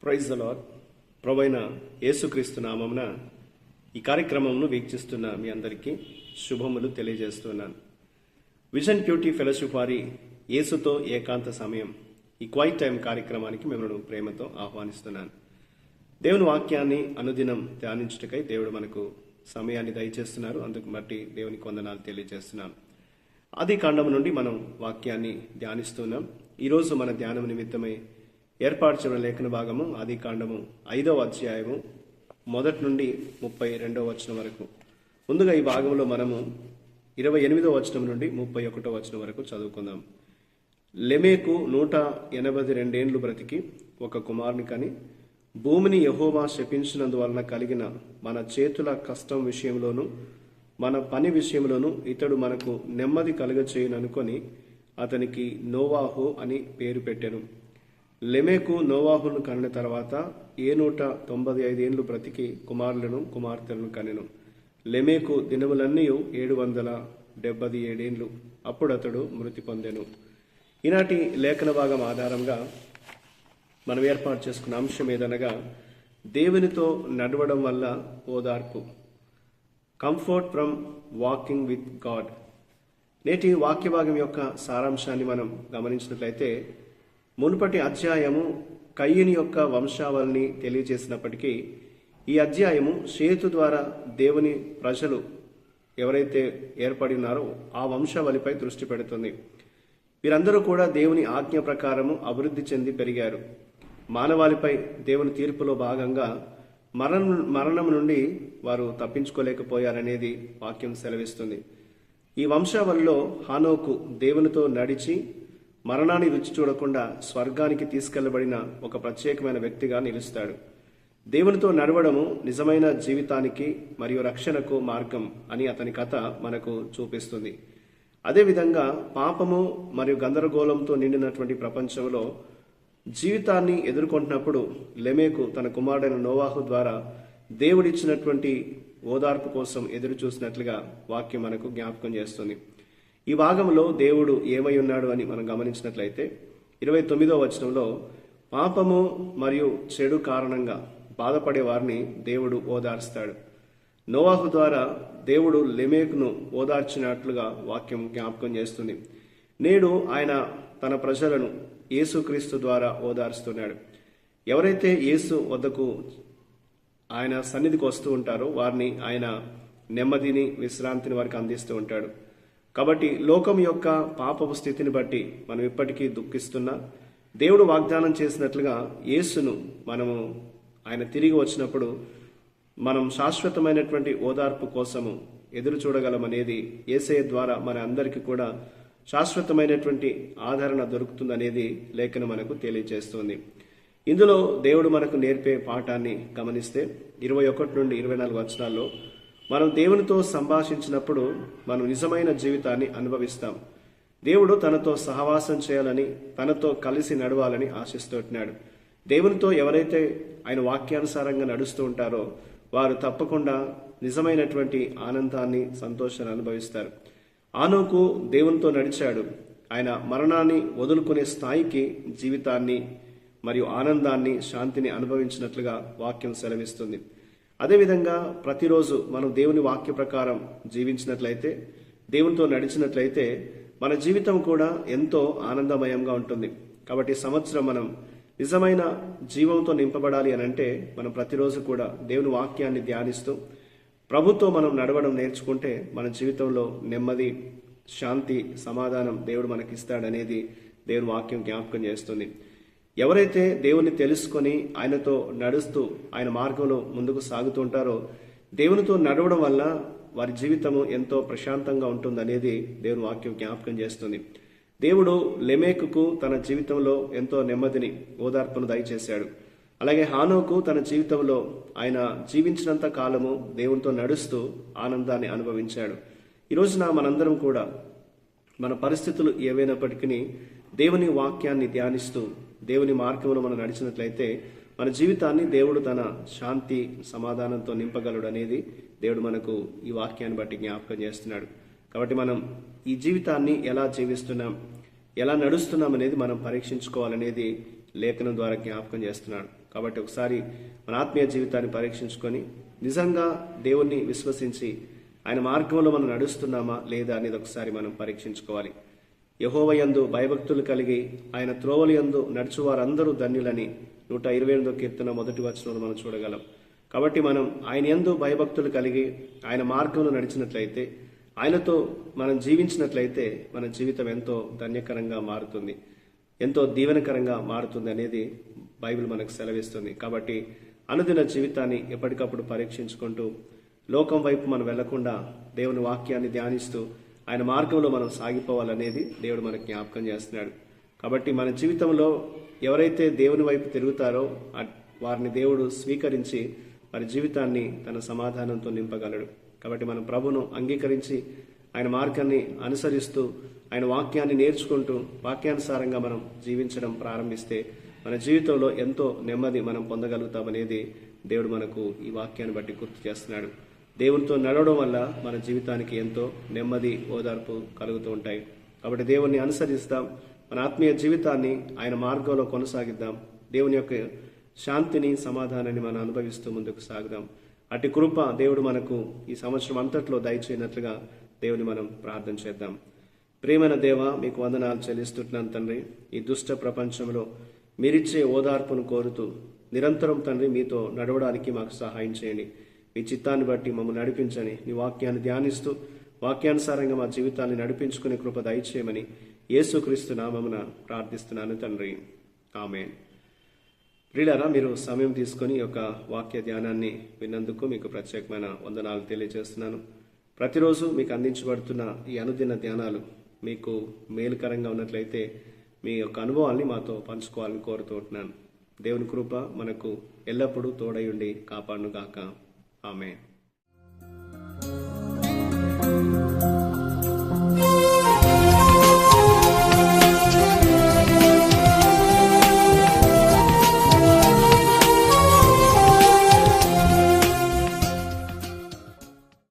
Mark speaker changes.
Speaker 1: Praise the lord. ప్రభువైన యేసుక్రీస్తు నామమున ఈ కార్యక్రమంను వీక్షిస్తున్న మీ అందరికీ శుభములు తెలియజేస్తున్నాను. విజన్ బ్యూటీ ఫెలోషిప్ వారి యేసుతో ఏకాంత సమయం ఈ క్వైట్ టైం కార్యక్రమానికి మిమ్మల్ని ప్రేమతో ఆహ్వానిస్తున్నాను. దేవుని వాక్యాన్ని అనుదినం ధ్యానించుటకై దేవుడు మనకు సమయాన్ని దయచేస్తున్నారు. అందుకు బట్టి దేవునికి వందనాలు తెలియజేస్తున్నాను. ఆది కాండము నుండి మనం వాక్యాన్ని ధ్యానిస్తున్నాం. ఈరోజు మన ధ్యానం నిమిత్తమై ఏర్పాటు చేయడం లేఖన భాగము ఆది కాండము 5వ అధ్యాయము 1 నుండి 32వ వచనం వరకు. ముందుగా ఈ భాగంలో మనము 28వ వచనం నుండి 31వ వచనం వరకు చదువుకుందాం. లెమెకు 182 ఏండ్లు బ్రతికి ఒక కుమారుని కని, భూమిని యెహోవా శపించినందువలన కలిగిన మన చేతుల కష్టం విషయంలోను మన పని విషయంలోను ఇతడు మనకు నెమ్మది కలుగచేయుననుకొని అతనికి నోవాహు అని పేరు పెట్టెను. లెమెకు నోవాహును కనిన తర్వాత 195 ఏండ్లు బ్రతికి కుమారులను కుమార్తెలను కనెను. లెమెకు దినములన్నీ 777 ఏండ్లు. అప్పుడు అతడు మృతి పొందెను. ఈనాటి లేఖన భాగం ఆధారంగా మనం ఏర్పాటు చేసుకున్న అంశం ఏదనగా దేవునితో నడవడం వల్ల ఓదార్పు, comfort from walking with God. నేటి వాక్య భాగం యొక్క సారాంశాన్ని మనం గమనించినట్లయితే, మునుపటి అధ్యాయము కయ్యూని యొక్క వంశావళిని తెలియజేసినప్పటికీ ఈ అధ్యాయము షేతు ద్వారా దేవుని ప్రజలు ఎవరైతే ఏర్పడి ఉన్నారో ఆ వంశావళిపై దృష్టి పెడుతుంది. వీరందరూ కూడా దేవుని ఆజ్ఞ ప్రకారము అభివృద్ధి చెంది పెరిగారు. మానవాళిపై దేవుని తీర్పులో భాగంగా మరణం నుండి వారు తప్పించుకోలేకపోయారనేది వాక్యం సెలవిస్తుంది. ఈ వంశావళిలో హానోకు దేవునితో నడిచి మరణాన్ని రుచి చూడకుండా స్వర్గానికి తీసుకెళ్లబడిన ఒక ప్రత్యేకమైన వ్యక్తిగా నిలుస్తాడు. దేవునితో నడవడము నిజమైన జీవితానికి మరియు రక్షణకు మార్గం అని అతని కథ మనకు చూపిస్తుంది. అదేవిధంగా పాపము మరియు గందరగోళంతో నిండినటువంటి ప్రపంచంలో జీవితాన్ని ఎదుర్కొంటున్నప్పుడు లెమెకు తన కుమారుడైన నోవాహు ద్వారా దేవుడిచ్చినటువంటి ఓదార్పు కోసం ఎదురు చూసినట్లుగా వాక్యం మనకు జ్ఞాపకం చేస్తుంది. ఈ భాగంలో దేవుడు ఏమై ఉన్నాడు అని మనం గమనించినట్లయితే 29వ వచనంలో పాపము మరియు చెడు కారణంగా బాధపడే వారిని దేవుడు ఓదార్స్తాడు. నోవాహు ద్వారా దేవుడు లెమెకును ఓదార్చినట్లుగా వాక్యం జ్ఞాపకం చేస్తుంది. నేడు ఆయన తన ప్రజలను యేసుక్రీస్తు ద్వారా ఓదార్స్తున్నాడు. ఎవరైతే యేసు వద్దకు ఆయన సన్నిధికి వస్తూ ఉంటారో వారిని ఆయన నెమ్మదిని విశ్రాంతిని వారికి అందిస్తూ ఉంటాడు. కాబట్టి లోకం యొక్క పాపపు స్థితిని బట్టి మనం ఇప్పటికీ దుఃఖిస్తున్నా దేవుడు వాగ్దానం చేసినట్లుగా యేసును మనము ఆయన తిరిగి వచ్చినప్పుడు మనం శాశ్వతమైనటువంటి ఓదార్పు కోసము ఎదురు చూడగలమనేది యేసయ్య ద్వారా మన అందరికీ కూడా శాశ్వతమైనటువంటి ఆదరణ దొరుకుతుందనేది లేఖనం మనకు తెలియజేస్తుంది. ఇందులో దేవుడు మనకు నేర్పే పాఠాన్ని గమనిస్తే 21 నుండి 24 వచనాల్లో మనం దేవునితో సంభాషించినప్పుడు మనం నిజమైన జీవితాన్ని అనుభవిస్తాం. దేవుడు తనతో సహవాసం చేయాలని, తనతో కలిసి నడవాలని ఆశిస్తున్నాడు. దేవునితో ఎవరైతే ఆయన వాక్యానుసారంగా నడుస్తూ ఉంటారో వారు తప్పకుండా నిజమైనటువంటి ఆనందాన్ని, సంతోషాన్ని అనుభవిస్తారు. ఆనోకు దేవునితో నడిచాడు. ఆయన మరణాన్ని వదులుకునే స్థాయికి జీవితాన్ని మరియు ఆనందాన్ని, శాంతిని అనుభవించినట్లుగా వాక్యం సెలవిస్తుంది. అదేవిధంగా ప్రతిరోజు మనం దేవుని వాక్య ప్రకారం జీవించినట్లయితే, దేవునితో నడిచినట్లయితే మన జీవితం కూడా ఎంతో ఆనందమయంగా ఉంటుంది. కాబట్టి సంవత్సరం మనం నిజమైన జీవంతో నింపబడాలి అని అంటే మనం ప్రతిరోజు కూడా దేవుని వాక్యాన్ని ధ్యానిస్తూ ప్రభుతో మనం నడవడం నేర్చుకుంటే మన జీవితంలో నెమ్మది, శాంతి, సమాధానం దేవుడు మనకిస్తాడనేది దేవుని వాక్యం జ్ఞాపకం చేస్తుంది. ఎవరైతే దేవుని తెలుసుకొని ఆయనతో నడుస్తూ ఆయన మార్గంలో ముందుకు సాగుతూ ఉంటారో దేవునితో నడవడం వల్ల వారి జీవితము ఎంతో ప్రశాంతంగా ఉంటుందనేది దేవుని వాక్యం జ్ఞాపకం చేస్తుంది. దేవుడు లెమెకుకు తన జీవితంలో ఎంతో నెమ్మదిని, ఓదార్పును దయచేశాడు. అలాగే హానోకు తన జీవితంలో ఆయన జీవించినంత కాలము దేవునితో నడుస్తూ ఆనందాన్ని అనుభవించాడు. ఈ రోజున మనందరం కూడా మన పరిస్థితులు ఏవైనప్పటికీ దేవుని వాక్యాన్ని ధ్యానిస్తూ దేవుని మార్గంలో మనం నడిచినట్లయితే మన జీవితాన్ని దేవుడు తన శాంతి, సమాధానంతో నింపగలడు అనేది దేవుడు మనకు ఈ వాక్యాన్ని బట్టి జ్ఞాపకం చేస్తున్నాడు. కాబట్టి మనం ఈ జీవితాన్ని ఎలా జీవిస్తున్నాం, ఎలా నడుస్తున్నాం అనేది మనం పరీక్షించుకోవాలనేది లేఖనం ద్వారా జ్ఞాపకం చేస్తున్నాడు. కాబట్టి ఒకసారి మన ఆత్మీయ జీవితాన్ని పరీక్షించుకొని నిజంగా దేవుణ్ణి విశ్వసించి ఆయన మార్గంలో మనం నడుస్తున్నామా లేదా అనేది ఒకసారి మనం పరీక్షించుకోవాలి. యెహోవా యందు భయభక్తులు కలిగి ఆయన త్రోవల యందు నడుచువారందరూ ధన్యులని 128వ కీర్తన 1వ వచనంలో మనం చూడగలం. కాబట్టి మనం ఆయన యందు భయభక్తులు కలిగి ఆయన మార్గంలో నడిచినట్లయితే, ఆయనతో మనం జీవించినట్లయితే మన జీవితం ఎంతో ధన్యకరంగా మారుతుంది, ఎంతో దీవెనకరంగా మారుతుంది అనేది బైబిల్ మనకు సెలవిస్తుంది. కాబట్టి అనుదిన జీవితాన్ని ఎప్పటికప్పుడు పరీక్షించుకుంటూ లోకం వైపు మనం వెళ్లకుండా దేవుని వాక్యాన్ని ధ్యానిస్తూ ఆయన మార్గంలో మనం సాగిపోవాలనేది దేవుడు మనకు జ్ఞాపకం చేస్తున్నాడు. కాబట్టి మన జీవితంలో ఎవరైతే దేవుని వైపు తిరుగుతారో వారిని దేవుడు స్వీకరించి వారి జీవితాన్ని తన సమాధానంతో నింపగలడు. కాబట్టి మనం ప్రభును అంగీకరించి ఆయన మార్గాన్ని అనుసరిస్తూ ఆయన వాక్యాన్ని నేర్చుకుంటూ వాక్యానుసారంగా మనం జీవించడం ప్రారంభిస్తే మన జీవితంలో ఎంతో నెమ్మది మనం పొందగలుగుతామనేది దేవుడు మనకు ఈ వాక్యాన్ని బట్టి గుర్తు చేస్తున్నాడు. దేవునితో నడవడం వల్ల మన జీవితానికి ఎంతో నెమ్మది, ఓదార్పు కలుగుతూ ఉంటాయి. కాబట్టి దేవుణ్ణి అనుసరిస్తాం, మన ఆత్మీయ జీవితాన్ని ఆయన మార్గంలో కొనసాగిద్దాం. దేవుని యొక్క శాంతిని, సమాధానాన్ని మనం అనుభవిస్తూ ముందుకు సాగుదాం. అట్టి కృప దేవుడు మనకు ఈ సంవత్సరం అంతట్లో దయచేయనట్లుగా దేవుని మనం ప్రార్థన చేద్దాం. ప్రియమైన దేవ, మీకు వందనాలు చెల్లిస్తున్నాను తండ్రి. ఈ దుష్ట ప్రపంచంలో మీరిచ్చే ఓదార్పును కోరుతూ నిరంతరం తండ్రి మీతో నడవడానికి మాకు సహాయం చేయండి. మీ చిత్తాన్ని బట్టి మమ్మల్ని నడిపించని, నీ వాక్యాన్ని ధ్యానిస్తూ వాక్యానుసారంగా మా జీవితాన్ని నడిపించుకునే కృప దయచేయమని యేసుక్రీస్తు నామమున ప్రార్థిస్తున్నాను తండ్రి. ఆమేన్. ప్రియులారా, మీరు సమయం తీసుకొని ఒక వాక్య ధ్యానాన్ని విన్నందుకు మీకు ప్రత్యేకమైన వందనాలు తెలియజేస్తున్నాను. ప్రతిరోజు మీకు అందించబడుతున్న ఈ అనుదిన ధ్యానాలు మీకు మేలుకరంగా ఉన్నట్లయితే మీ యొక్క అనుభవాల్ని మాతో పంచుకోవాలని కోరుతూ ఉంటున్నాను. దేవుని కృప మనకు ఎల్లప్పుడూ తోడై ఉండి కాపాడును గాక. ఆమేన్.